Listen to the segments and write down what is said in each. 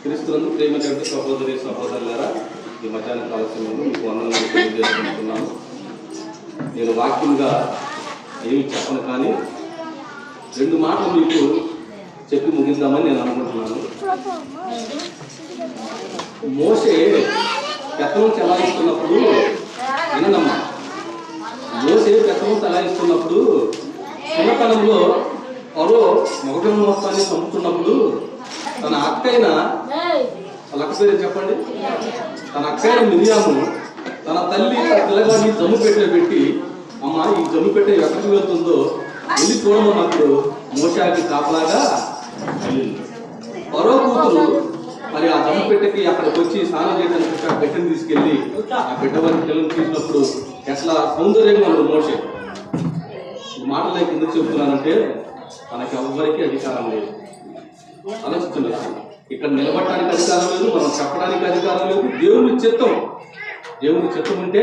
క్రీస్తునందు ప్రేమగంట సహోదరి సహోదరులారా, ఈ మధ్యాహ్న కాల సమయంలో మీకు వందనాలు తెలియజేసుకుంటున్నాను. నేను వాక్యంగా ఏమి చెప్పను, కానీ 2 మాటలు మీకు చెప్పి ముగిద్దామని నేను అనుకుంటున్నాను. మోషే పెత్తనం చలాయిస్తున్నప్పుడు వినమ్మా, మోషే పెత్తనం చలాయిస్తున్నప్పుడు చిన్నతనంలో ఫరో మొగటం మొత్తాన్ని చంపుతున్నప్పుడు తన అక్కైన వాళ్ళ అక్క పేరు చెప్పండి, తన అక్కైన మిరియాము తన తల్లి పిల్లగాడిని జమ్ము పెట్టే పెట్టి, అమ్మ ఈ జమ్ము పెట్టే ఎక్కడికి వెళ్తుందో వెళ్ళి చూడమన్నప్పుడు మోషేకి కాపలాగా వెళ్ళింది. ఫరో కూతురు మరి ఆ జమ్ము పెట్టెకి అక్కడికి వచ్చి స్నానం చేయడానికి ఆ బిడ్డను తీసుకెళ్ళి ఆ బిడ్డ వారి పిల్లలు తీసినప్పుడు ఎట్లా సౌందర్యంగా ఉన్నది మోషే. ఈ మాటలు నేను ఎందుకు చెబుతున్నానంటే, మనకి ఎవ్వరికీ అధికారం లేదు. ఆలోచిస్తున్నారు, ఇక్కడ నిలబడటానికి అధికారం లేదు, మనం చెప్పడానికి అధికారం లేదు. దేవుని చిత్తం ఉంటే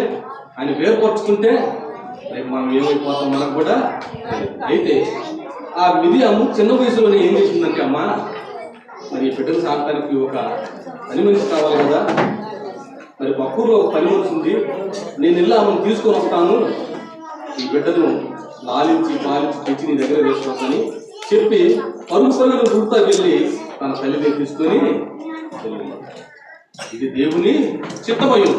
ఆయన వేరుపరుచుకుంటే రేపు మనం ఏమైపోతాం మనకు కూడా. అయితే ఆ మిరియాము చిన్న వయసులోనే ఏం చేసిందంటే, అమ్మ మరి ఈ బిడ్డను సాగటానికి ఒక పని మనిషి కావాలి కదా, మరి పక్కూరులో ఒక పని మనిషి ఉంది, నేను వెళ్ళి ఆమెను తీసుకొని వస్తాను, ఈ బిడ్డను లాలించి పాలించి తెచ్చి నీ దగ్గర వేసుకోవచ్చని చెప్పి పరుగులు గుర్తా వెళ్ళి తన తల్లిని తీసుకొని వెళ్ళింది. ఇది దేవుని చిత్తమయం.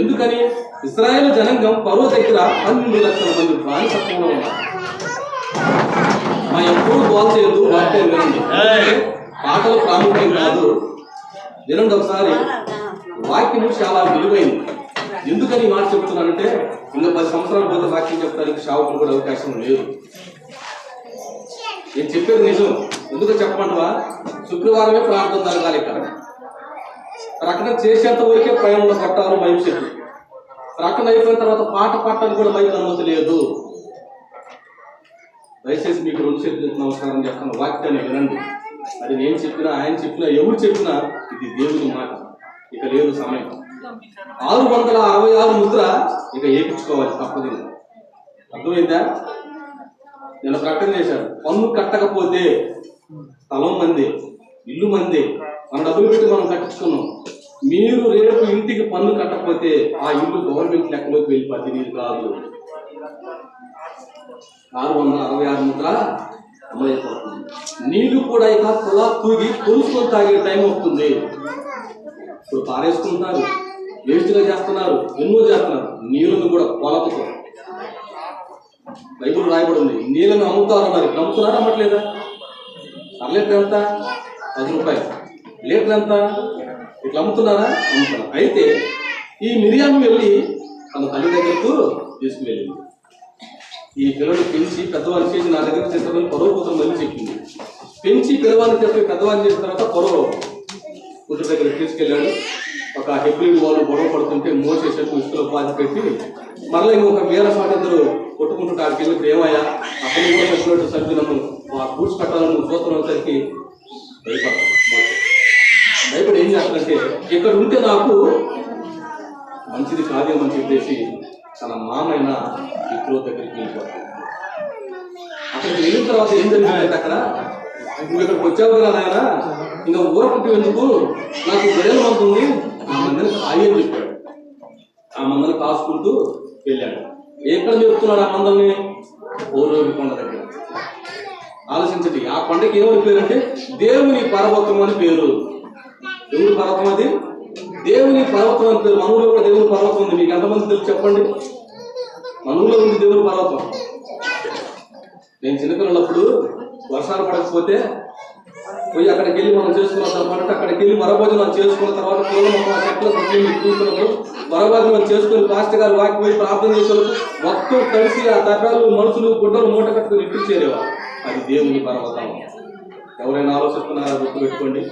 ఎందుకని ఇశ్రాయేలు జనాంగం ఫరో దగ్గర 12 లక్షల మంది బానిసత్వంలో ఉన్నారు. మా ఎప్పుడు గోల్ చేయదు, వాక్యం వినండి. పాటలు ప్రాముఖ్యం కాదు, వినండి ఒకసారి. వాక్యం చాలా విలువైంది. ఎందుకని మాట చెప్తున్నానంటే, ఇంకా 10 సంవత్సరాల పోతే వాక్యం చెప్తానికి సేవకులు కూడా అవకాశం లేదు. నేను చెప్పేది నిజం. ఎందుకు చెప్పమంటవా, శుక్రవారమే ప్రార్థన జరగాలి. ఇక్కడ ప్రకటన చేసేంత వరకే ప్రయాణంలో పట్టారు మైక్ చెప్పి, ప్రకటన అయిపోయిన తర్వాత పాట పాడటానికి కూడా మైక్ అనుమతి లేదు. దయచేసి మీకు 2 చేతులు నమస్కారం చేస్తాను, వాక్యాన్ని వినండి. అది నేను చెప్పినా, ఆయన చెప్పినా, ఎవరు చెప్పినా ఇది దేవుని మాట. ఇక లేదు సమయం. 666 ముద్ర ఇక ఏపించుకోవాలి, తప్పదు. అర్థమైందా? నేను ప్రకటన చేశాను, పన్ను కట్టకపోతే స్థలం మంది, ఇల్లు మంది, మన డబ్బులు పెట్టి మనం కట్టించుకున్నాం. మీరు రేపు ఇంటికి పన్ను కట్టకపోతే ఆ ఇల్లు గవర్నమెంట్ లెక్కలోకి వెళ్ళిపోద్ది, నీరు కాదు. 666 ముద్ర అమలైపోతుంది. నీళ్లు కూడా ఇక కులా తూగి కొలుసుకొని తాగే టైం వస్తుంది. ఇప్పుడు పారేసుకుంటున్నారు, వేస్ట్గా చేస్తున్నారు, ఎన్నో చేస్తున్నారు. నీళ్ళను కూడా కొలతతో బైబుల్ రాయబడి ఉంది, నీళ్ళను అమ్ముతారన్నారు. ఇప్పుడు అమ్ముతున్నారా, అమ్మట్లేదా? లీటర్ ఎంత? 10 రూపాయలు. లీటర్ ఎంత? ఇట్లా అమ్ముతున్నారా? అమ్ముతున్నారు. అయితే ఈ మిరియాము వెళ్ళి తన తల్లి దగ్గరకు తీసుకువెళ్ళింది. ఈ పిల్లలు పెంచి పెద్దవాళ్ళు చేసి నా దగ్గర చేస్తామని ఫరో కూతురు మళ్ళీ చెప్పింది. పెంచి పిల్లవాళ్ళని చెప్పి పెద్దవాళ్ళు చేసిన తర్వాత ఫరో కూతురు దగ్గర తీసుకెళ్ళాడు. ఒక హెబ్రీడు వాళ్ళు గొడవ పడుతుంటే మోసే చెట్టు ఇసుకలో పాతి పెట్టి మరలా ఇంకొక వేరే స్వాతంత్రు కొట్టుకుంటుంటే ఆడికి వెళ్ళి ఏమయ్యా అతను కూడా చెప్పినట్టు సభ్యులను పూడ్చి పెట్టాలని చూస్తున్నసరికి భయపడతాం. భయపడి ఏం చేస్తాడంటే, ఇక్కడ ఉంటే నాకు మంచిది కాదేమని చెప్పేసి తన మామైన ఇద్దరు దగ్గరికి వెళ్ళిపోతాడు. అక్కడికి వెళ్ళిన తర్వాత ఏం జరిగిందంటే, అక్కడ నువ్వు ఇక్కడికి వచ్చావు కదా నాయన, ఇంకా ఊరకుంటూ ఎందుకు, నాకు గొర్రెల మంద ఉంది, ఆ మందని కాయి అని చెప్పాడు. ఆ మందని కాసుకుంటూ వెళ్ళాడు. ఎక్కడ చెప్తున్నాడు ఆ మందని? ఓరోగి కొండ దగ్గర. ఆలోచించండి, ఆ కొండకి ఏమని పేరు అంటే దేవుని పర్వతం అని పేరు. దేవుని పర్వతం, అది దేవుని పర్వతం అని పేరు. మనూరులో కూడా దేవుని పర్వతం ఉంది. మీకు ఎంతమంది తెలుసు చెప్పండి? మనూరులో ఉంది దేవుని పర్వతం. నేను చిన్నపిల్లలప్పుడు వర్షాలు పడకపోతే పోయి అక్కడికి వెళ్ళి మనం చేసుకున్నాం పంట. అక్కడికి వెళ్ళి వరభోజనం చేసుకున్న తర్వాత పిల్లలు మొత్తం ఆ చెట్లు కూర్చున్నప్పుడు వరభోజనం చేసుకుని పాస్టర్ గారు వాకి పోయి ప్రార్థన చేసేవాళ్ళు మొత్తం కలిసి ఆ తపాలు మనుషులు గుడ్డలు మూట కట్టుకుని ఇంటికి చేరేవారు. అది దేవుని పర్వతం. ఎవరైనా ఆలోచిస్తున్నారా? గుర్తుపెట్టుకోండి.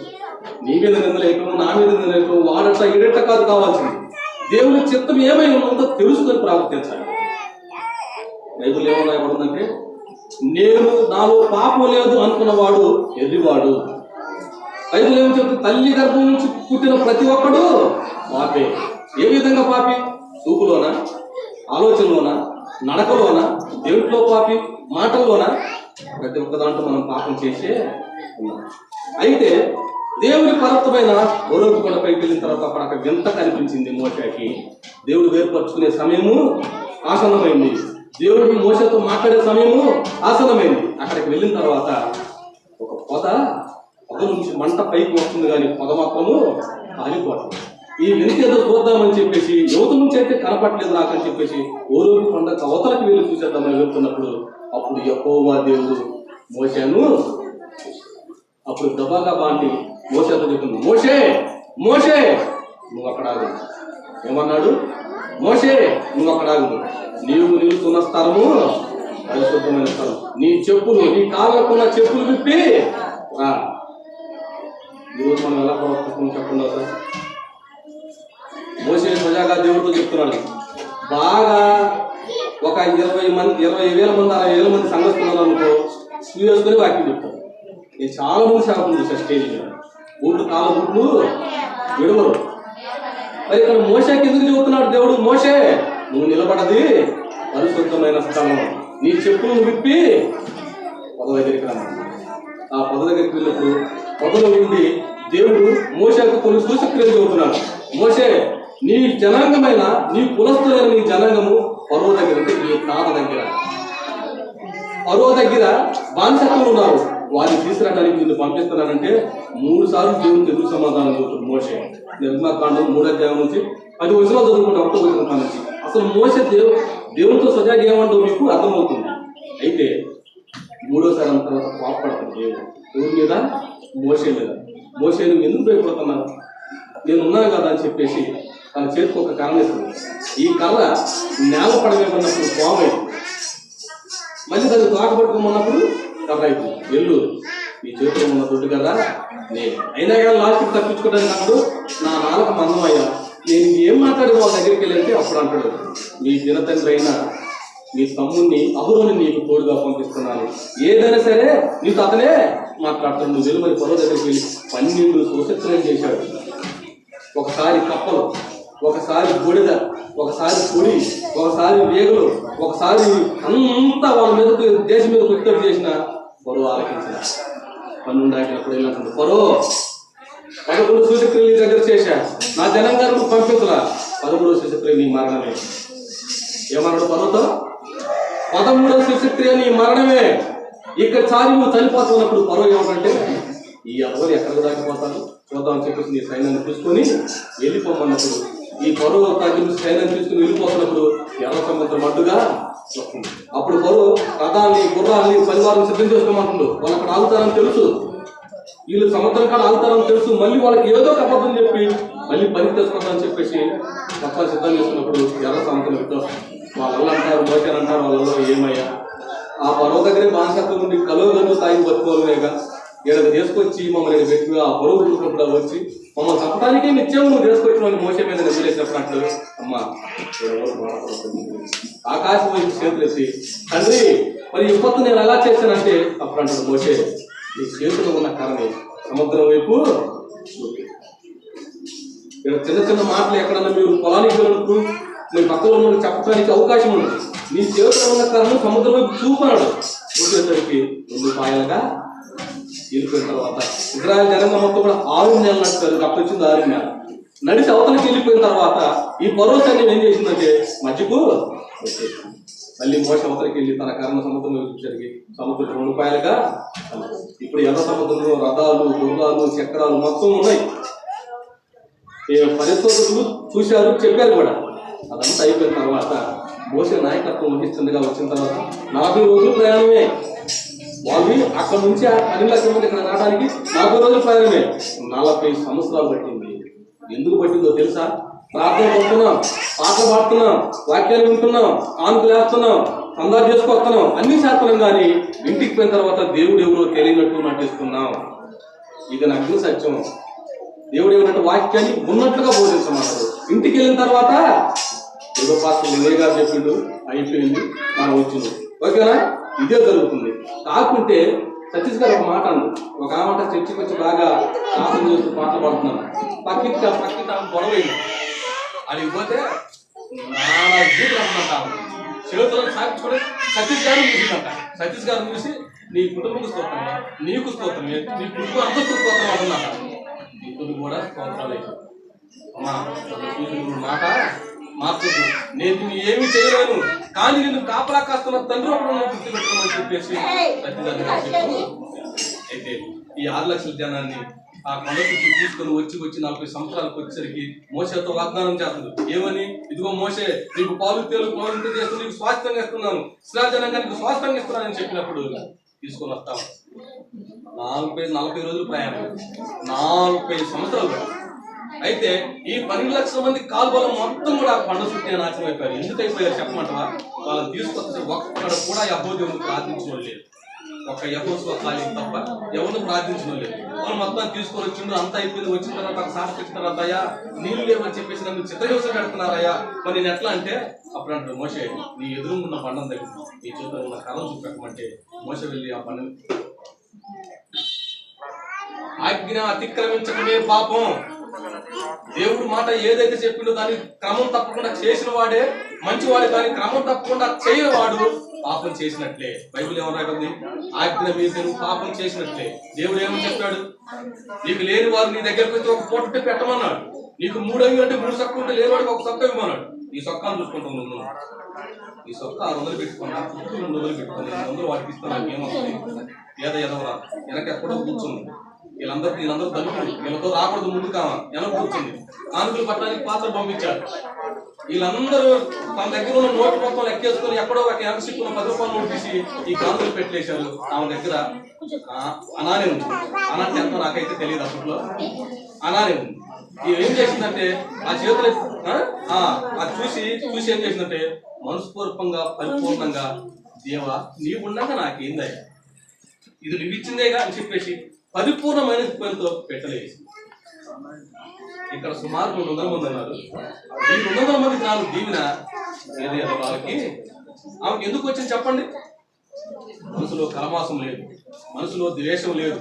నీ మీద నిందలేకము, నా మీద నిందలేకము, వాడట ఇడట కాదు కావాల్సింది. దేవుని చిత్తం ఏమై ఉన్నదో తెలుసుకొని ప్రవర్తించాలి. బైబిల్ ఏమన్నా ఏమనుందంటే, నేను నాలో పాపం లేదు అనుకున్నవాడు ఎర్రివాడు. బైబిల్ ఏమని చెప్తుంది? తల్లి గర్భం నుంచి పుట్టిన ప్రతి ఒక్కడు పాపే. ఏ విధంగా పాపి? చూపులోన, ఆలోచనలోన, నడకలోన, దేవుట్లో పాపి, మాటల్లోన, ప్రతి ఒక్క దాంట్లో మనం పాపం చేసే ఉన్నాం. అయితే దేవుని పర్వతమైన హోరేబు కొండపైకి వెళ్ళిన తర్వాత అక్కడ వింత కనిపించింది మోషేకి. దేవుడు వేరుపరుచుకునే సమయము ఆసన్నమైంది. దేవుడు మోషేతో మాట్లాడే సమయము ఆసన్నమైంది. అక్కడికి వెళ్ళిన తర్వాత ఒక పొద నుంచి మంట పైకి వస్తుంది, కానీ పొద మాత్రము ఆగిపోతుంది. ఈ వింత ఏదో చూద్దామని చెప్పేసి యువత నుంచి అయితే కనపట్లేదు నాకని చెప్పేసి హోరేబు కొండ అవతలకి వెళ్ళి చూసేద్దామని వెళ్తున్నప్పుడు అప్పుడు యెహోవా దేవుడు మోషేను అప్పుడు గబగబా అని మోషేతో చెప్పింది, మోషే మోషే నువ్వు అక్కడ ఆగు. ఏమన్నాడు? మోషే నువ్వు అక్కడ ఆగు, నీవు నిలుస్తున్న స్థలము పరిశుద్ధమైన స్థలం, నీ చెప్పులు నీ కాళ్ళకున్న చెప్పులు విప్పి రా. ఈరోజు మనం ఎలా ప్రవర్తిస్తాం చెప్పండి సార్. మోషే ప్రజాగా దేవుడితో చెప్తున్నాడు. బాగా ఒక 20,000 మంది 60,000 మంది సంఘస్థున్నారు అనుకో, స్కూ వేసుకొని వాక్యం చెప్తారు. నేను చాలా మంది సేవకులు చూసాను స్టేజ్ మీద, బూట్లు కాళ్ళ బూట్లు విడవరు. మరి ఇక్కడ మోషేకి ఎందుకు చెబుతున్నాడు దేవుడు? మోషే నువ్వు నిలబడది పరిశుద్ధమైన స్థలం, నీ చెప్పులను విప్పి పొద దగ్గరికి రమ్మన్నాడు. ఆ పొద దగ్గరికి వెళ్ళినప్పుడు పొదలో ఉండి దేవుడు మోషేకు కొన్ని సూచక్రియలు చెబుతున్నాడు. మోషే నీ జనాంగమైన నీ కులస్తులైన నీ జనాంగము ఫరో దగ్గర, అంటే నీ తాత దగ్గర, ఫరో దగ్గర బానిసత్వం ఉన్నారు, వారిని తీసుకురావడానికి నిన్ను పంపిస్తున్నానంటే 3 సార్లు దేవునికి ఎదురు సమాధానం చెబుతుంది మోషే. నిర్మాకాండం 3వ అధ్యాయం నుంచి 10 వచనాలు చదువుకుంటే 1వ వచనం కానుంచి అసలు మోషే దేవునితో సజాగా ఏమంటావు మీకు అర్థమవుతుంది. అయితే 3వసారి అన్న తర్వాత కోపడతాడు దేవుడు ఎవరి మీద? మోషే మీద. మోషే నువ్వు ఎందుకు భయపడుతున్నావు? నేను ఉన్నాను కదా అని చెప్పేసి తన చేతికి ఒక కర్ర ఇస్తుంది. ఈ కర్ర నేల పడవేమన్నప్పుడు కోమైంది, మళ్ళీ దాన్ని తోకపట్టుకోమన్నప్పుడు కర్ర అయిపోయింది. వెళ్ళు, నీ చేతిలో ఉన్న దొడ్డు కదా నేను, అయినా కానీ లాస్ట్కి తప్పించుకోవడానికి అప్పుడు నా నాలుక మందం అయ్యా, నేను ఏం మాట్లాడి వాళ్ళ దగ్గరికి వెళ్ళంటే అప్పుడు అంటాడు, మీ దినతండ్రి అయినా నీ తమ్ముడిని అహరోని నీకు తోడుగా పంపిస్తున్నాను, ఏదైనా సరే నీకు అతనే మాట్లాడుతాను, నువ్వు వెళ్ళి మరి ఫరో దగ్గరికి వెళ్ళి 12 సూచక్రియలు చేశాడు. ఒకసారి కప్పలు, ఒకసారి బూడిద, ఒకసారి పొడి, ఒకసారి వేగులు, ఒకసారి అంతా వాళ్ళ మీదకి దేశం మీద కొట్టేట్టు చేసిన ఫరో ఆలకించిన 12 ఆగినప్పుడు వెళ్ళినప్పుడు ఫరో 11 సూచక్రియలు నీ దగ్గర చేశా, నా జనాంగాన్ని పంపించరా, 13వ సూచక్రియ నీ మరణమే. ఏమన్నాడు ఫరోతో? 13వ సూచక్రియ నీ మరణమే. ఇక్కడ సారి నువ్వు చనిపోతున్నప్పుడు ఫరో ఏమంటే ఈ అవ్వలు ఎక్కడికి దాటిపోతాను చూద్దామని చెప్పేసి నీ సైన్యాన్ని తీసుకొని వెళ్ళిపోమన్నప్పుడు ఈ ఫరో తగ్గి సైన్యాన్ని తీసుకుని వెళ్ళిపోతున్నప్పుడు ఎర్ర సముద్రం అడ్డుగా వస్తుంది. అప్పుడు ఫరో రథాన్ని గుర్రాన్ని పరివారం సిద్ధం చేసుకోమంటుండు. వాళ్ళు అక్కడ ఆగుతారని తెలుసు, వీళ్ళు సముద్రం కాడ ఆగుతారని తెలుసు, మళ్ళీ వాళ్ళకి ఏదో ఒక అబద్ధం చెప్పి మళ్ళీ పనికి తెచ్చుకోవద్దని చెప్పేసి మొత్తం సిద్ధం చేసుకున్నప్పుడు ఎర్ర సముద్రం వాళ్ళు అంటారు మోషే అంటారు వాళ్ళలో ఏమయ్యా ఆ ఫరో దగ్గరే బానిసత్వం నుండి కలువగలు తాగి బతుకోలేగా ఇక్కడ తీసుకొచ్చి మమ్మల్ని పెట్టి ఆ పొరుగు చూసినప్పుడు వచ్చి మమ్మల్ని చంపడానికే నిత్యం నువ్వు తీసుకొచ్చిన మోసే మీద నిద్రలేసినప్పుడు అంటారు అమ్మ ఆకాశం వైపు చేతులు ఎత్తి తండ్రి మరి విపత్తు నేను ఎలా చేశానంటే అప్పుడు అంటాడు మోసే నీ చేతులు ఉన్న కర్రని సముద్రం వైపు. ఇక్కడ చిన్న చిన్న మాటలు ఎక్కడన్నా మీరు పొలానికి వెళ్ళినప్పుడు మీ పక్కన ఉన్న చెప్పడానికి అవకాశం ఉంది. నీ చేతులు ఉన్న కర్రను సముద్రం వైపు చూపాడు, చూసేసరికి 2 పాయలుగా వెళ్ళిపోయిన తర్వాత ఇజ్రాయెల్ జనాంగం మొత్తం కూడా 6 నెలలు నడుస్తారు. అప్పుడు వచ్చింది 6 నెలలు నడిచి అవతలకి వెళ్ళిపోయిన తర్వాత ఈ ఫరో సైన్యం ఏం చేసిందంటే మధ్యకు వచ్చేసింది. మళ్ళీ మోషే అవతలకి వెళ్ళి తన కర్రను సముద్రం చూసేసరికి సముద్రం 2 పాయలుగా. ఇప్పుడు ఎర్ర సముద్రంలో రథాలు గుర్రాలు చక్రాలు మొత్తం ఉన్నాయి. పరిశోధకులు చూశారు, చెప్పారు కూడా. అదంతా అయిపోయిన తర్వాత మోషే నాయకత్వం వహిస్తుండగా వచ్చిన తర్వాత 40 రోజులు ప్రయాణమే. వాళ్ళు అక్కడ నుంచి ఆ 10 లక్షల మంది ఇక్కడ రావడానికి 40 రోజుల ప్రయాణమే. 40 సంవత్సరాలు పట్టింది. ఎందుకు పట్టిందో తెలుసా? ప్రార్థన కొడుతున్నాం, పాటలు పాడుతున్నాం, వాక్యాలు వింటున్నాం, కానుకలు వేస్తున్నాం, సందాలు చేసుకొస్తున్నాం, అన్ని చేస్తున్నాం, కానీ ఇంటికి పోయిన తర్వాత దేవుడు ఎవరో తెలియనట్టు నటిస్తున్నాం. ఇది నాకు సత్యం. దేవుడు ఏమన్నట్టు వాక్యాన్ని ఉన్నట్లుగా బోధించమన్నాడు. ఇంటికి వెళ్ళిన తర్వాత ఏదో పాత్ర గారు చెప్పిండు, అయిపోయింది, మనం వచ్చింది, ఓకేనా? ఇదే జరుగుతుంది. కాకుంటే సతీష్ గారు ఒక మాట అన్నాడు. ఒక ఆమె చర్చికి వచ్చి బాగా ప్రార్థన చేస్తూ పాటలు పాడుతున్నాను. పక్కింటి గొడవైంది. అడిగి పోతే చేతులను సాక్షి సతీష్ గారు చూసిందంట. సతీష్ గారు చూసి నీ కుటుంబం స్తోత్రమే, నీకు స్తోత్రమే, నీ కుటుంబం అంతస్తు స్తోత్రం అంటున్నాక నీకు కూడా స్తోత్రాలు అమ్మా చూసిన మాట మార్చదు. నేను ఏమి చేయలేను, కానీ నేను కాపలా కాస్తున్న తండ్రి ఒకడు గుర్తు పెట్టుకోమని చెప్పేసి ప్రతిదాన్ని. అయితే ఈ 6 లక్షల జనాన్ని ఆ కొండకు తీసుకొని వచ్చి 40 సంవత్సరాలకు వచ్చేసరికి మోషేతో వాగ్దానం చేస్తుంది. ఏమని? ఇదిగో మోషే, నీకు పాలు తేలు పౌరులు చేస్తూ నీకు స్వాస్థ్యంగా ఇస్తున్నాను, ఇశ్రాయేలు జనాంగా నీకు స్వాస్థ్యంగా ఇస్తున్నానని చెప్పినప్పుడు తీసుకొని వస్తాము. 40 రోజులు ప్రయాణం, 40 సంవత్సరాలు. అయితే ఈ 12 లక్షల మంది కాల్బలం మొత్తం కూడా కొండ చుట్టే నాశనం అయిపోయారు. ఎందుకు అయిపోయారు చెప్పమంటావా? వాళ్ళని తీసుకొస్తే ఒక్కడ కూడా యెహోవా దేవుని ప్రార్థించిన లేదు. ఒక యెహోషువ కాలేజీ తప్ప ఎవరిని ప్రార్థించిన లేదు. వాళ్ళు మొత్తం తీసుకొని వచ్చిండు, అంతా అయిపోయింది. వచ్చిన తర్వాత ఒక సాట పెట్టిన తర్వాత అయ్యా నీళ్ళు లేవని చెప్పేసి నన్ను చిత్రహింస పెడుతున్నారయ్యా, మరి నేను ఎట్లా అంటే అప్పుడు అంటాడు మోషే, నీ ఎదురు ఉన్న బండం దగ్గర నీ చేతిలో ఉన్న కర్ర చూపెట్టమంటే మోషే వెళ్ళి ఆ బండని ఆజ్ఞ అతిక్రమించడమే పాపం. దేవుడు మాట ఏదైతే చెప్పిండో దాన్ని క్రమం తప్పకుండా చేసిన వాడే మంచివాడు, కానీ క్రమం తప్పకుండా చేయని వాడు పాపం చేసినట్లే. బైబిల్ ఏమన్నా ఆజ్ఞ మీద నువ్వు పాపం చేసినట్లే. దేవుడు ఏమని చెప్పాడు? నీకు లేని వారు నీ దగ్గరకు వచ్చి ఒక పూట పెట్టమన్నాడు. నీకు 3 అంగులు అంటే 3 సొక్క ఉంటే లేని వాడికి ఒక సొక్క ఇవ్వమన్నాడు. ఈ సొక్కాను చూసుకుంటావు నువ్వు. ఈ సొక్క 600 పెట్టుకున్నా, 200 పెట్టుకున్నా, 200 వాటికి ఇస్తాను. ఏమవుతుంది? ఎదవరా వెనక ఎక్కడో కూర్చుంది. వీళ్ళందరూ తల్లి వీళ్ళతో రాకూడదు, ముందు కావా వెనక కూర్చుంది. కానుకలు పట్టడానికి పాత్ర పంపించాడు. వీళ్ళందరూ తన దగ్గర ఉన్న నోటు మొత్తం లెక్కేసుకొని ఎక్కడో ఒక ఎనసిక్కున్న 10 రూపాయల నోటు తీసి ఈ కానుకలు పెట్టలేశారు. ఆమె దగ్గర అనానే ఉంది. అనాటి ఎంతో నాకైతే తెలియదు అప్పట్లో. అనానే ఉంది. ఏం చేసిందంటే ఆ చేతులు అది చూసి ఏం చేసిందంటే మనస్పూర్వకంగా పరిపూర్ణంగా, దేవా నీవు ఉండగా నాకేందయ్యా, ఇది నువ్వు ఇచ్చిందేగా అని చెప్పేసి పరిపూర్ణమైన పనితో పెట్టలేదు. ఇక్కడ సుమారు 200 మంది ఉన్నారు. ఈ 200 మందికి నాకు దీవెన ఏదైనా వాళ్ళకి ఆమెకి ఎందుకు వచ్చింది చెప్పండి? మనసులో కలమాసం లేదు, మనసులో ద్వేషం లేదు,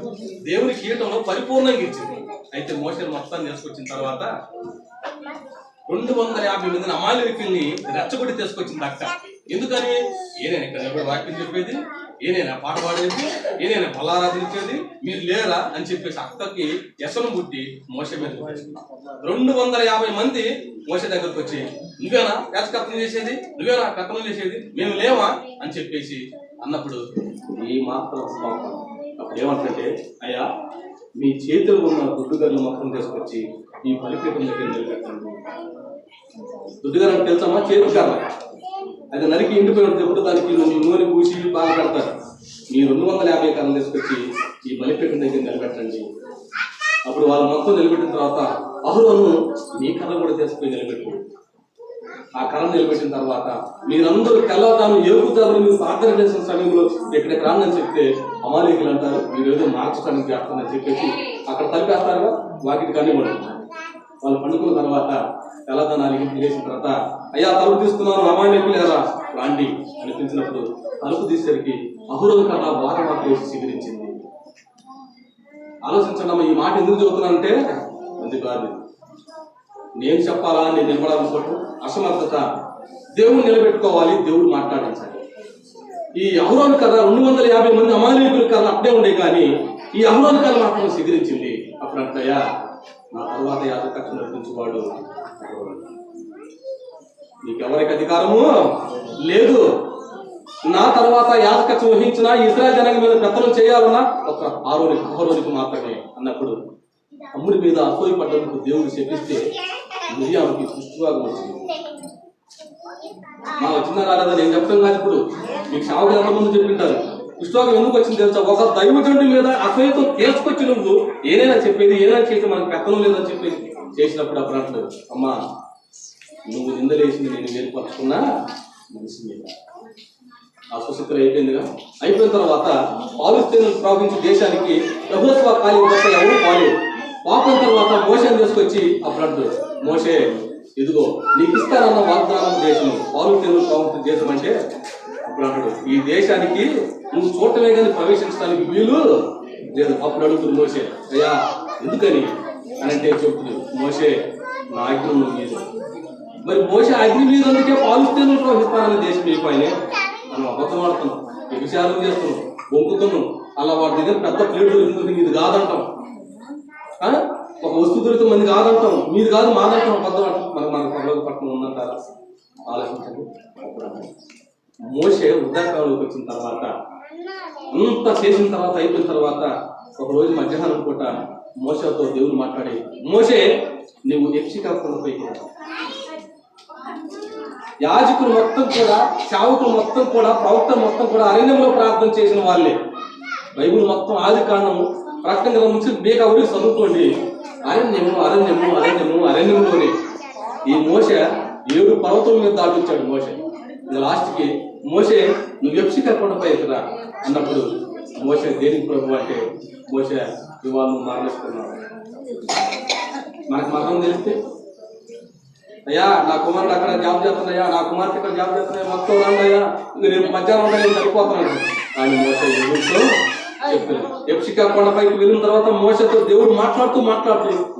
దేవుని కీటంలో పరిపూర్ణంగా ఇచ్చింది. అయితే మోషే మొత్తాన్ని తీసుకొచ్చిన తర్వాత 250 మందిని అమాలేకీయుల్ని రెచ్చగొట్టి తీసుకొచ్చింది అక్క. ఎందుకని? ఏనేనా ఇక్కడ వాక్యం చెప్పేది, ఏనేనా పాట పాడేది, ఏనేనా బలారాధన ఇచ్చేది, మీరు లేరా అని చెప్పేసి అక్కకి వ్యసనం పుట్టి మోషే మీద 250 మంది మోషే దగ్గరకు వచ్చి నువ్వేనా యాజకత్వం చేసేది, నువ్వేనా కథనం చేసేది, మేము లేవా అని చెప్పేసి అన్నప్పుడు ఈ మాత్రం అప్పుడు ఏమంటే, అయ్యా మీ చేతిలో ఉన్న దుడ్డుగర్లు మొత్తం తీసుకొచ్చి ఈ బలిపీఠం దగ్గర నిలబెట్టండి. దుడ్డుగారు అంటే తెలుసమ్మా? చేతి కర్ర, అది నరికి ఎండిపోయినప్పుడు ఎప్పుడు దానికి నూనె పూసి బాగా పెడతారు. మీ 250 కర్రలు తీసుకొచ్చి ఈ బలిపీఠం దగ్గర నిలబెట్టండి. అప్పుడు వాళ్ళు మొత్తం నిలబెట్టిన తర్వాత అహరోను మీ కర్ర కూడా తీసుకుని నిలబెట్టు. ఆ కర్ర నిలబెట్టిన తర్వాత మీరందరూ తెల్లతాను ఏపుతారు, మీరు ప్రార్థన చేసిన సమయంలో ఎక్కడికి రానని చెప్తే అమాలేకీయులు అంటారు మీరు ఏదో మార్చడానికి చేస్తారని చెప్పేసి అక్కడ తలిపేస్తారుగా, వాటికి కనిపడు. వాళ్ళు పండుకున్న తర్వాత తెల్లదనానికి తినేసిన తర్వాత అయ్యా తలుపు తీసుకున్నారు అమాలేకీయులు ఎరా రాండి అనిపించినప్పుడు తలుపు తీసేసరికి అహరోను కర్ర బాగా మాత్రం స్వీకరించింది. ఆలోచించండి, ఈ మాట ఎందుకు చదువుతున్నానంటే ఎందుకు కాదు నేను చెప్పాలా, నేను నిలబడాలనుకోవటం అసమర్థత. దేవుడు నిలబెట్టుకోవాలి, దేవుడు మాట్లాడించాలి. ఈ అహరోను కథ 250 మంది అమాలేకీయుల కథ అప్పుడే ఉండే, కానీ ఈ అహరోను కథ మాత్రం స్వీకరించింది. అప్పుడు అంటయ్యా నా తర్వాత యాజకత్వం నడిపించేవాడు, నీకెవరికి అధికారము లేదు, నా తర్వాత యాజకత్వం వహించిన ఇశ్రాయేలు జనాంగం మీద పెత్తనం చేయాలన్నా ఒక అహరోనుకి మాత్రమే అన్నప్పుడు తమ్ముడి మీద అసూయ పడ్డందుకు దేవుడు చెప్పిస్తే మిరియాముకి కుష్ఠరోగం వచ్చింది. మా వచ్చిందా రాలేదా నేను చెప్తాను కాదు. ఇప్పుడు మీకు సాగు ఎంతమంది చెప్పింటారు కుష్ఠరోగం ఎందుకు వచ్చింది తెలుసా? ఒక దైవజనుడి మీద అసూయతో తీసుకొచ్చి నువ్వు ఏదైనా చెప్పేది, ఏదైనా చేసి మనకు పెత్తనం లేదని చెప్పేసి చేసినప్పుడు అప్పుడు అంటాడు, అమ్మా నువ్వు నిందలేసింది నేను వేరుపరుచుకున్నా మనిషి మీద. అస్వస్థతలు అయిపోయిందిగా. అయిపోయిన తర్వాత పాలస్తీనాను ప్రవహించే దేశానికి యెహోషువ కాలం తప్ప ఎవరు పోలేదు. పాపం తర్వాత మోషేని తీసుకొచ్చి అప్పుడు అంటాడు, మోషే ఇదిగో నీకు ఇస్తానన్న వాగ్దానం దేశం పాలస్తీనాను ప్రవహించే దేశం అంటే అప్పుడు అంటాడు ఈ దేశానికి నువ్వు చూడటమే కానీ ప్రవేశించడానికి వీలు లేదు. అప్పుడు అడుగుతుంది మోషే, అయ్యా ఎందుకని అని అంటే చెప్తుంది మోషే నా ఆజ్ఞ మీద. మరి మోషే అగ్ని మీద అందుకే పాలస్తీనాను ప్రవహిస్తానన్న దేశం అయిపోయినాయి. మనం అబద్ధం ఆడుతున్నాం, వ్యభిచారం చేస్తున్నాం, బొంకుతున్నాం, అలా వాడి దగ్గర పెద్ద ప్లేట్ దొరికింది ఇది కాదంటాం. ఒక వస్తువు దొరికితే మంది కాదంటాం, మీది కాదు మాదంటాం, అబద్ధం అంటాం. మన పరలోక పట్టణం ఉందంటారా? ఆలోచించండి. మోషే వృద్ధాకాలంలోకి వచ్చిన తర్వాత, అంత చేసిన తర్వాత, అయిపోయిన తర్వాత, ఒక రోజు మధ్యాహ్నం పూట మోషేతో దేవుడు మాట్లాడి, మోషే నువ్వు యెహోషువ కొండపైకి రా. యాజకులు మొత్తం కూడా, సేవకులు మొత్తం కూడా, ప్రవక్తలు మొత్తం కూడా అరణ్యంలో ప్రార్థన చేసిన వాళ్ళే. బైబిల్ మొత్తం ఆది కాండము ప్రకటన గ్రంథం నుంచి మీకు ఎవరికి చదువుకోండి. అరణ్యంలోనే ఈ మోషే 7 పర్వతం మీద దాటించాడు. మోషే లాస్ట్కి మోషే నువ్వు యెహోషువ కొండపైకి రా అన్నప్పుడు మోషే దేనికి ప్రభు అంటే, మోషే ఇవాళ నువ్వు మరణిస్తున్నావు. మనకు మరణం తెలిస్తే, అయ్యా నా కుమారుడు అక్కడ జాబ్ చేస్తున్నాయా, నా కుమార్తె ఇక్కడ జాబ్ చేస్తున్నాయా, మొత్తం రాండయ్యా, రేపు మధ్యాహ్నం నేను చనిపోతున్నాను అని మోషే ఎవరితో చెప్పారు. యెహోషువ కొండపైకి వెళ్ళిన తర్వాత మోషేతో దేవుడు మాట్లాడుతూ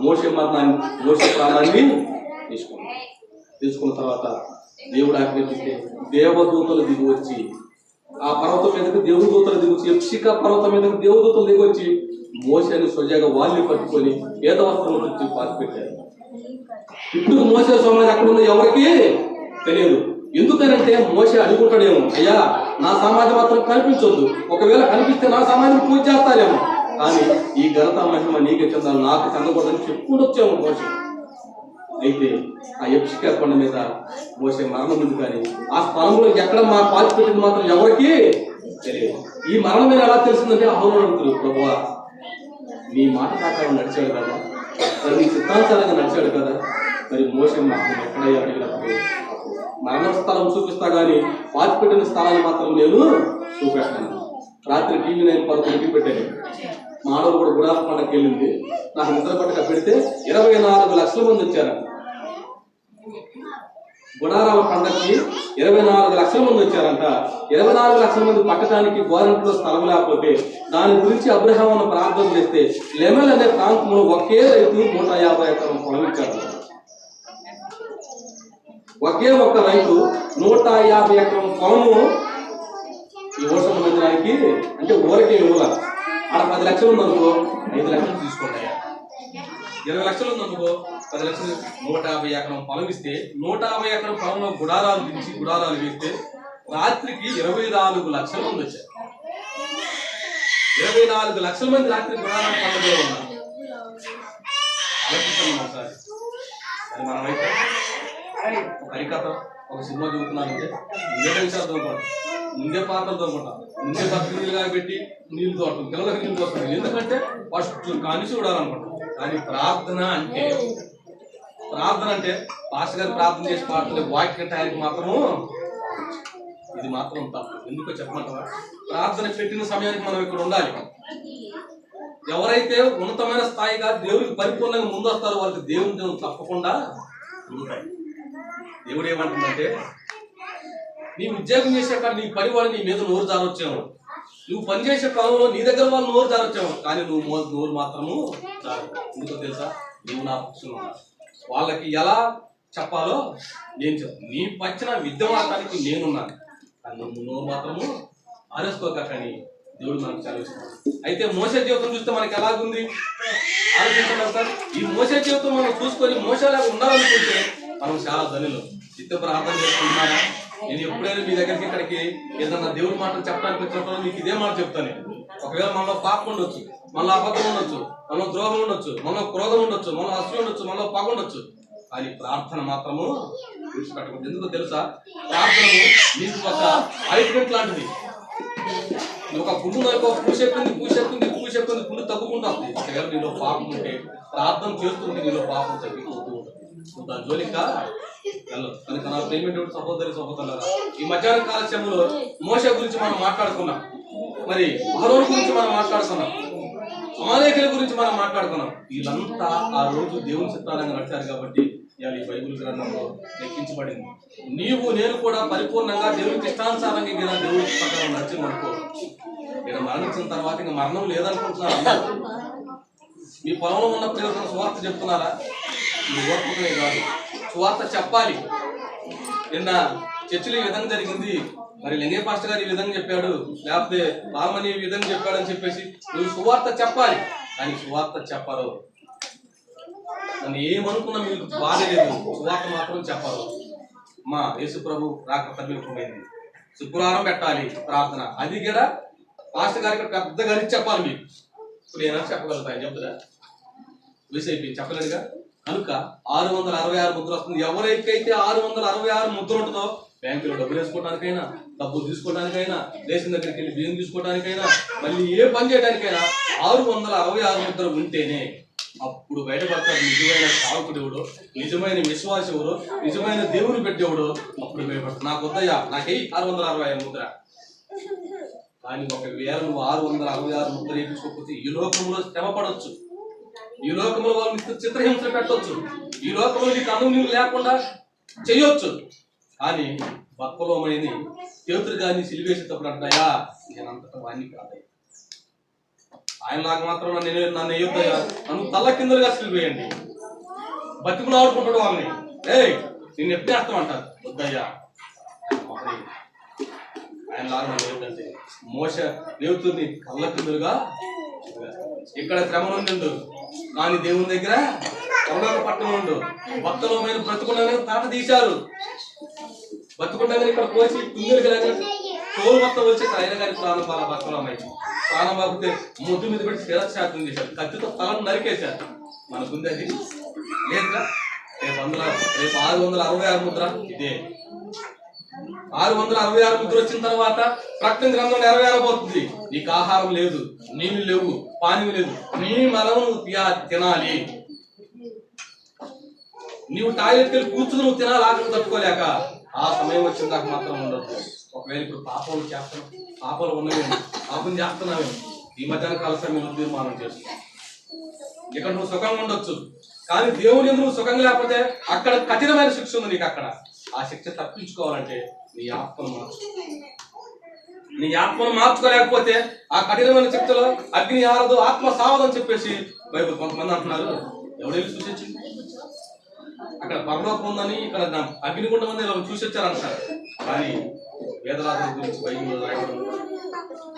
మోషే ప్రాణాన్ని తీసుకున్న తర్వాత దేవుడు ఆజ్ఞాపిస్తే దేవదూతలు దిగి వచ్చి, ఆ పర్వతం మీదకి దేవదూతలు దిగి వచ్చి, యెహోషువ పర్వతం మీదకి దేవదూతలు దిగి వచ్చి మోషేని సొజాగా వాళ్ళని పట్టుకొని ఏద వస్త్రం వచ్చి పాతి పెట్టారు. ఇప్పుడు మోషే సమాధి ఎక్కడ ఉందో ఎవరికి తెలియదు. ఎందుకనంటే మోషే అడుగుంటాడేమో, అయ్యా నా సమాధి మాత్రం కనిపించొద్దు, ఒకవేళ కనిపిస్తే నా సమాధిని పూజ చేస్తారేమో, కానీ ఈ ఘనత మహిమ నీకే చెందాలి, నాకు చెందకూడదని చెప్పుకుంటొచ్చాము మోషే. అయితే ఆ యెహోషువ కొండ మీద మోషే మరణం ఉంది, కానీ ఆ స్థలంలో ఎక్కడ మా పాతి పెట్టింది మాత్రం ఎవరికి తెలియదు. ఈ మరణం ఎలా తెలిసిందంటే అహోరాత్రులు, ప్రభువా నీ మాట ప్రకారం నడిచాడు కదా, మరి నీ సిద్ధాంతాలుగా నడిచాడు కదా, మరి మోషే మాకు ఎక్కడయ్యా అడిగినప్పుడు మరణ స్థలం చూపిస్తా కానీ పాతి పెట్టిన స్థలాన్ని మాత్రం నేను చూపెట్టాను. రాత్రి టీవీ 9 11కి పెట్టాను. మానవులు కూడా గుడాల పండగకి వెళ్ళింది, నాకు నిద్ర పట్టక పెడితే 24 లక్షల మంది వచ్చారంట. గుడారాల పండగకి 24 లక్షల మంది వచ్చారంట. 24 లక్షల మంది పట్టడానికి గోరంట్లో స్థలం లేకపోతే దాని గురించి అబ్రహాం అన్న ప్రార్థన చేస్తే లెమెల్ అనే ప్రాంతంలో ఒకే రైతు 150 ఎకరం పొలం ఇచ్చారు. ఒకే ఒక్క రైతు 150 ఎకరం పొలము ఈ వర్షం మందిరానికి అంటే ఊరికే ఇవ్వాలి. ఆడ 10 లక్షలు ఉందనుకో 5 లక్షలు తీసుకోండి, 20 లక్షలు ఉందనుకో 10 లక్షలు, 150 ఎకరం పొలం ఇస్తే 150 ఎకరం పొలంలో గుడారాలు వేస్తే రాత్రికి 24 లక్షల మంది వచ్చారు. 24 లక్షల మంది రాత్రి గుడారాల పండుగలో ఉన్నారు. ఒకసారి అది మనమైతే ఒక హరికథ, ఒక సినిమా చూస్తున్నానంటే ముందే విషయాలు తోడుకుంటాం, ముందే పాత్రలు తోడుకుంటాం, ముందే నీళ్ళుగా పెట్టి నీళ్ళు తోడతాం, పిల్లలకి నీళ్ళు తోడతాం. ఎందుకంటే ఫస్ట్ కానీ చూడాలనుకుంటాం. కానీ ప్రార్థన అంటే పాస్టర్ గారు ప్రార్థన చేసి పాడుతుంటే వాక్యం టైంకి మాత్రము ఇది మాత్రం తప్పు. ఎందుకో చెప్పమంటావా? ప్రార్థన పెట్టిన సమయానికి మనం ఇక్కడ ఉండాలి. ఎవరైతే ఉన్నతమైన స్థాయిగా దేవుడికి పరిపూర్ణంగా ముందు వస్తారో వాళ్ళకి దేవుని తప్పకుండా ఉంటాయి. దేవుడు ఏమంటుందంటే, నీ ఉద్యోగం చేసే కాదు నీ పని వాళ్ళు నీ మీద నోరు జారొచ్చాము, నువ్వు పనిచేసే కాలంలో నీ దగ్గర వాళ్ళు నోరు జారొచ్చాము, కానీ నువ్వు నోరు మాత్రము జారు. ఎందుకో తెలుసా? నువ్వు నా పక్షులు వాళ్ళకి ఎలా చెప్పాలో నేను చెప్తాను. నీ పచ్చిన విద్యమాటానికి నేనున్నాను, కానీ నువ్వు నోరు మాత్రము ఆరేసుకోకని దేవుడు మనకు చదివిస్తున్నాడు. అయితే మోసే జీవితం చూస్తే మనకి ఎలాగుంది ఆలోచించండి సార్. ఈ మోసే జీవితం మనం చూసుకొని మోసలాగా ఉండాలనుకుంటే మనం చాలా ధనులు. నిత్య ప్రార్థన చేసుకుంటున్నారా? నేను ఎప్పుడైనా మీ దగ్గరికి ఇక్కడికి ఏదన్నా దేవుడి మాటలు చెప్పడానికి వచ్చినప్పుడు మీకు ఇదే మాట చెప్తాను. ఒకవేళ మనలో పాపం ఉండొచ్చు, మనలో అబద్ధం ఉండొచ్చు, మనలో ద్రోహం ఉండొచ్చు, మనలో క్రోధం ఉండొచ్చు, మనలో అసూయ ఉండొచ్చు, మనలో పగ ఉండొచ్చు, కానీ ప్రార్థన మాత్రము విడిచిపెట్టకూడదు. ఎందుకో తెలుసా? ప్రార్థనము నీకు ఒక ఆయింట్మెంట్ లాంటిది. ఒక పుండు పూసెక్కింది పుండు తగ్గుకుంటూ వస్తుంది. ఒకవేళ నీలో పాపం ఉంటే ప్రార్థన చేస్తుంటే నీలో పాపం తగ్గిపోతూ ఉంటుంది. దాని జోలిగా వెళ్ళదు. కనుక నా ప్రేమేటువంటి సహోదరులారా, ఈ మధ్యాహ్న కాలక్రమంలో మోషే గురించి మనం మాట్లాడుకున్నాం, మరి అహరోను గురించి మనం మాట్లాడుకున్నాం, అమాలేకుల గురించి మనం మాట్లాడుకున్నాం. వీళ్ళంతా ఆ రోజు దేవుని చిత్తానంగా నడిచారు కాబట్టి ఇవాళ ఈ బైబిల్ గ్రంథంలో లెక్కించబడింది. నీవు నేను కూడా పరిపూర్ణంగా దేవునికి ఇష్టానుసారంగా దేవుడి ప్రకారం నడిచిందనుకో, ఇక్కడ మరణించిన తర్వాత ఇంకా మరణం లేదనుకుంటున్నారా? మీ పొలంలో ఉన్న ప్రయోజనం సువార్త చెప్తున్నారా? మీ ఓర్పుకునే కాదు, సువార్త చెప్పాలి. నిన్న చర్చిలో ఈ విధంగా జరిగింది, మరి లింగయ్య పాస్టర్ గారు ఈ విధంగా చెప్పాడు, లేకపోతే బాలమణి ఈ విధంగా చెప్పాడని చెప్పేసి నువ్వు సువార్త చెప్పాలి. కానీ సువార్త చెప్పరు. నన్ను ఏమనుకున్నా మీకు బాధ లేదు, సువార్త మాత్రం చెప్పాలి. మా యేసు ప్రభు రాక సమీపమైంది, శుక్రవారం పెట్టాలి ప్రార్థన. అది కూడా పాస్టర్ గారికి పెద్ద గారికి చెప్పాలి. మీకు ఇప్పుడు ఏమైనా చెప్పగలుగుతాయి చెప్తున్నా అయిపోయింది, చెప్పలేదుగా. కనుక 666 ముద్ర వస్తుంది. ఎవరికైతే 666 ముద్ర ఉంటుందో బ్యాంకులో డబ్బులు వేసుకోవడానికైనా, డబ్బులు తీసుకోవడానికైనా, దేశం దగ్గరికి వెళ్ళి బియ్యం తీసుకోవడానికైనా, మళ్ళీ ఏ పని చేయడానికైనా 666 ముద్ర ఉంటేనే అప్పుడు బయటపడతాడు నిజమైన సావుకుడు ఎవడో, నిజమైన విశ్వాసం ఎవడో, నిజమైన దేవుని పెట్టేవాడు. అప్పుడు బయటపడతాడు. నాకు వద్దయ్యా, నాకే 665 ముద్ర. కానీ ఒకవేళ నువ్వు 666 ముద్ర వేయించుకోకపోతే ఈ లోకంలో శ్రమ పడవచ్చు, ఈ లోకంలో వాళ్ళు చిత్రహింసలు పెట్టవచ్చు, ఈ లోకంలో నీకు అన్నం నీళ్ళు లేకుండా చేయొచ్చు. కానీ బక్కలోమని పేతురు గారిని సిలివేసేటప్పుడు అంటాయా, నేనంతటా వాణ్ణి కాదయ్యా, ఆయనలాగా మాత్రం నన్ను వేయొద్దయ్యా, నన్ను తల్ల కిందలుగా సిలివేయండి. బతికులు ఆడుకుంటాడు వాళ్ళని, నిన్ను ఎప్పుడేస్తాం అంటారు. వద్దయ్యా, ఆయనలాగా నన్ను వేయొద్దంటే మోస పేతుర్ని కళ్ళ కిందలుగా. ఇక్కడ శ్రమ నుండి కానీ దేవుని దగ్గర పరలోక పట్టణం ఉండు. భక్తలోమైన బ్రతుకున్నానే తాట తీశారు, బతుకుండగానే ఇక్కడ పోసి కుందరికి తోలు మొత్తం వచ్చేసి ఆయన గారి ప్రాణం బాల భక్తలోమై ప్రాణం బాగుతే ముద్దు మీద పెట్టి శిరశాతం చేశారు, కత్తితో తలను నరికేశారు. మనకుంది అది లేదుగా. రేపు 666 ముద్ర ఇదే. 666 ముద్ర వచ్చిన తర్వాత ప్రకటన గ్రంథం నెరవేరబోతుంది. నీకు ఆహారం లేదు, నీళ్లు లేవు, పానీయం లేదు, నీ మలము తినాలి. నీవు టాయిలెట్కి వెళ్ళి కూర్చుని నువ్వు తినాలి, ఆకలి తట్టుకోలేక. ఆ సమయం వచ్చిన దాకా మాత్రం ఉండదు. ఒకవేళ ఇప్పుడు పాపాలు చేస్తాం, పాపాలు ఉన్నవేమో, పాపం చేస్తున్నావేమో, ఈ మధ్యాహ్న కాల సమయంలో తీర్మానం చేస్తున్నాం. ఇక్కడ నువ్వు సుఖంగా ఉండొచ్చు, కానీ దేవుని నువ్వు సుఖంగా లేకపోతే అక్కడ కఠినమైన శిక్ష ఉంది నీకు. అక్కడ ఆ శిక్ష తప్పించుకోవాలంటే నీ ఆత్మను మార్చు. నీ ఆత్మను మార్చుకోలేకపోతే ఆ కఠినమైన శిక్షలో అగ్ని ఆరదు, ఆత్మ సావదని చెప్పేసి బైబిల్ కొంతమంది అంటున్నారు. ఎవడెళ్ళి చూసొచ్చింది? అక్కడ పరలోకం ఉందని, ఇక్కడ అగ్నిగుండం ఉంది, ఇలా చూసొచ్చారంటారు. కానీ వేదరాజుల గురించి బైబిల్ రాయడం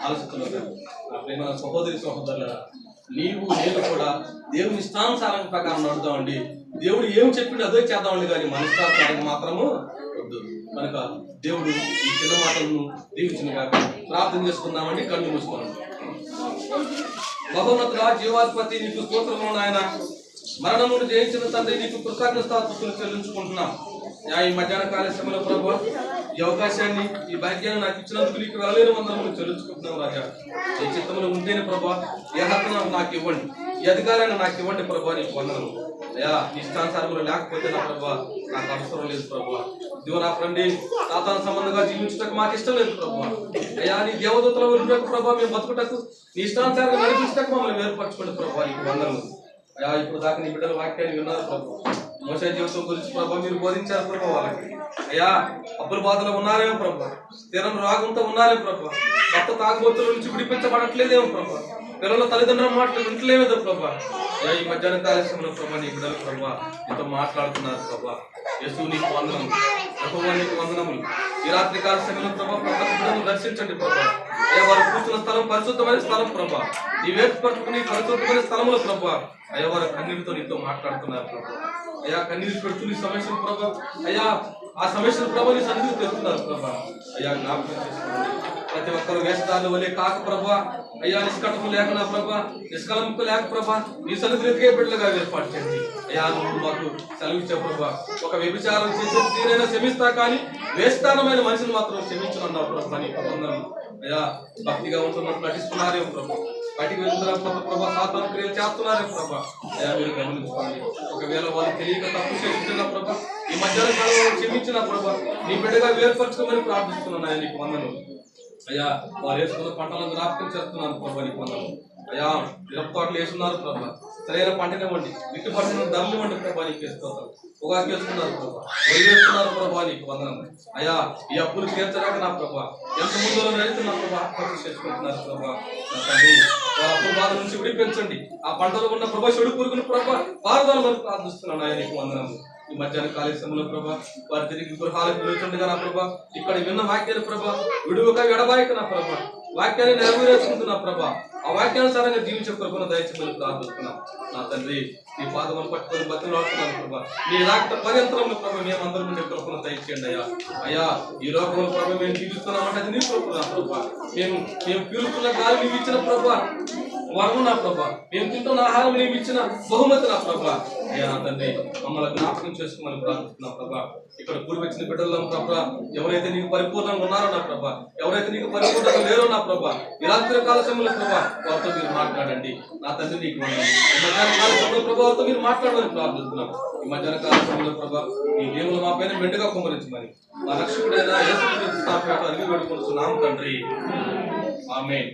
ఆలోచిస్తున్నారు. నా ప్రేమ సహోదరి సహోదరుల, నీవు నేను కూడా దేవుని ఇష్టానుసారం ప్రకారం నడుద్దామండి. దేవుడు ఏమి చెప్పిండు అదే చేద్దామండి, కానీ మన ఇష్టానుసారం మాత్రము వద్దు. కనుక దేవుడు ఈ చిన్న మాటలను దీవించిన కాక ప్రార్థన చేసుకుందామండి. కళ్ళు మూసుకోండి. మహోన్నతుడా, జీవాధిపతి, నీకు స్తోత్రములు నాయన. మరణమును జయించిన తండ్రి, నీకు కృతజ్ఞతాస్తుతులు చెల్లించుకుంటున్నాం. ఈ మధ్యాహ్న కార్యక్రమంలో ప్రభు ఈ అవకాశాన్ని, ఈ భాగ్యాన్ని నాకు ఇచ్చినందుకు నీకు వెళ్ళలేని వందనములు చెల్లించుకుంటున్నాం రాజా. ఈ చిత్తంలో ఉంటేనే ప్రభు ఈ హక్కును నాకు ఇవ్వండి, ఈ అధికారాన్ని నాకు ఇవ్వండి ప్రభు. నీకు వందనము అయ్యా. ఇష్టానుసారంలో లేకపోతే నా ప్రభు నాకు అవసరం లేదు ప్రభు. ఇదిగో నా ఫ్రెండ్ తాతాను సంబంధంగా జీవించటకు మాకు ఇష్టం లేదు ప్రభు. అయ్యా, నీ దేవదూతల ఉండటకు ప్రభు, మేము బతుకుటకు నీ ఇష్టానుసారంగా నడిపించటకు మమ్మల్ని వేరుపరచుకోండి ప్రభు. నీకు వందనము అయ్యా. ఇప్పుడు దాకా నీ బిడ్డల వాక్యాన్ని విన్నారు ప్రభు. మోసే జీవితం గురించి ప్రభు మీరు బోధించారు ప్రభు వాళ్ళకి. అయ్యా, అప్పుల బాధలో ఉన్నారేమో ప్రభు, స్థిరం రాగంతో ఉన్నారేమో ప్రభు, భర్త తాగుబోతుల నుంచి విడిపించబడట్లేదేమో ప్రభు, పిల్లల తల్లిదండ్రుల మాటలు వింటలేదో ప్రభు. అయ్యా, ఈ మధ్యాహ్న కార్యక్రమంలో ప్రభు నీ బిడ్డలు ప్రభు నీతో మాట్లాడుతున్నారు ప్రభు. యేసు నీకు వందనములు, ప్రభువా నీకు వందనములు. ఈ రాత్రి కాల సమయంలో ప్రభు ప్రతి బిడ్డను దర్శించండి ప్రభు. అయ్యా, వారు కూర్చున్న స్థలం పరిశుద్ధమైన స్థలం ప్రభు, నీ వేర్పరచుకుని పరిశుద్ధమైన స్థలంలో ప్రభు. అయ్యా, వారు కన్నీటితో నీతో మాట్లాడుతున్నారు ప్రభు. అయ్యా, కన్నీరు పెడుతున్న సమస్యలు ప్రభు. అయ్యా, ఆ సమస్యలు ప్రభు నీ సన్నిధికి తెస్తున్నారు ప్రభు. అయ్యా, జ్ఞాపకం చేసుకోండి. ప్రతి ఒక్కరు వేషధారుల వలె కాక ప్రభు. అయ్యా, నిష్కటము లేకనా ప్రభు, నిష్కలంపు లేక ప్రభు, నీ సన్నిధిని ఎదిగే బిడ్డలుగా ఏర్పాటు చేయండి. అయ్యా, నువ్వు మాకు సెలవిచ్చే ప్రభు. ఒక వ్యభిచారం చేసే తీరైనా క్షమిస్తా, కానీ వేషధారమైన మనిషిని మాత్రం క్షమించనున్నావు ప్రభు. నీకు వందనములు. అయ్యా, భక్తిగా ఉంటున్నట్టు నటిస్తున్నారేమో ప్రభు, బయటికి వెళ్తున్నారు ప్రభు, సాతాను క్రియలు చేస్తున్నారేమో ప్రభు. అయ్యా, మీరు గమనించుకోండి. ఒకవేళ వాళ్ళు తెలియక తప్పు చేయించిన ప్రభు, ఈ మధ్యాహ్న కాలంలో క్షమించిన ప్రభు, నీ బిడ్డగా వేర్పరచుకోమని ప్రార్థిస్తున్నాను. నీకు వందనములు. అయ్యా, వారు వేసుకున్న పంటలను జ్ఞాపకం చేస్తున్నాను ప్రభు. నీకు వందనములు. అయ్యా, మిరప తోటలు వేస్తున్నారు ప్రభు, సరైన పంటనివ్వండి, ఇటు పంటను ధరలు ఇవ్వండి ప్రభు. నీకు వేసుకోవాలి. పొగాకు వేస్తున్నారు ప్రభు, వరి వేస్తున్నారు ప్రభు. నీకు వందనములు. అయ్యా, ఈ అప్పులు తీర్చలేక నా ప్రభు ఎంత ముందులో వెళ్తున్నా ప్రభు, ఆత్మహత్య చేసుకుంటున్నారు ప్రభు. నా తండ్రి, అప్పుల బాధ నుంచి విడిపించండి. ఆ పంటలో ఉన్న ప్రభు చెడు పురుగును ప్రభు పారదాలను ప్రార్థిస్తున్నాను. ఆయన నీకు వందనములు. ఈ మధ్యాహ్న కాళేశ్వరంలో ప్రభా వారి తిరిగి గృహాలకు వెళ్తుండగా నా ప్రభా, ఇక్కడ విన్న వాక్యాన్ని ప్రభా విడువక ఎడబాయక నా ప్రభా, వాక్యాన్ని నెరవేర్చుకుంటున్నా ప్రభా, ఆ వాక్యానుసారంగా జీవించే కృపను దయచేసి ప్రార్థిస్తున్నాం. నా తండ్రి, నీ పాదములు పట్టుకొని బతిలాడుతున్నాను ప్రభా. నీ రక్త పర్యంతరంలో ప్రభా మేమందరం నుండి కృపను దయచేయండి అయ్యా. అయ్యా ఈ లోకంలో ప్రభా మేము జీవిస్తున్నామంటే అది నీ కృప ప్రభా. మేము పీలుతున్న గాలి నీవు ఇచ్చిన ప్రభా వరము నా ప్రభా. మేము తింటున్న ఆహారం నీవు ఇచ్చిన బహుమతి నా ప్రభా. అయ్యా నా తండ్రి మమ్మల్ని జ్ఞాపకం చేసుకోమని ప్రార్థిస్తున్నాం ప్రభా. ఇక్కడ కూడి వచ్చిన బిడ్డల్లో ప్రభా ఎవరైతే నీకు పరిపూర్ణంగా ఉన్నారో నా ప్రభా, ఎవరైతే నీకు పరిపూర్ణంగా లేరో నా ప్రభా, ఈ రాత్రి కాల సమయంలో ప్రభా వారితో మీరు మాట్లాడండి నా తండ్రి. నీకు ఈ మధ్యాహ్న కాల సమయంలో ప్రభావంతో మీరు మాట్లాడమని ప్రార్థిస్తున్నాం. ఈ మధ్యాహ్న కాల సమయంలో ప్రభా ఈ దేవులు మా పైన మెండుగా కుమ్మరించమని మా రక్షకుడైన యేసు క్రీస్తు నామమున అడిగి వేడుకొనుచున్నాము తండ్రి. ఆమేన్.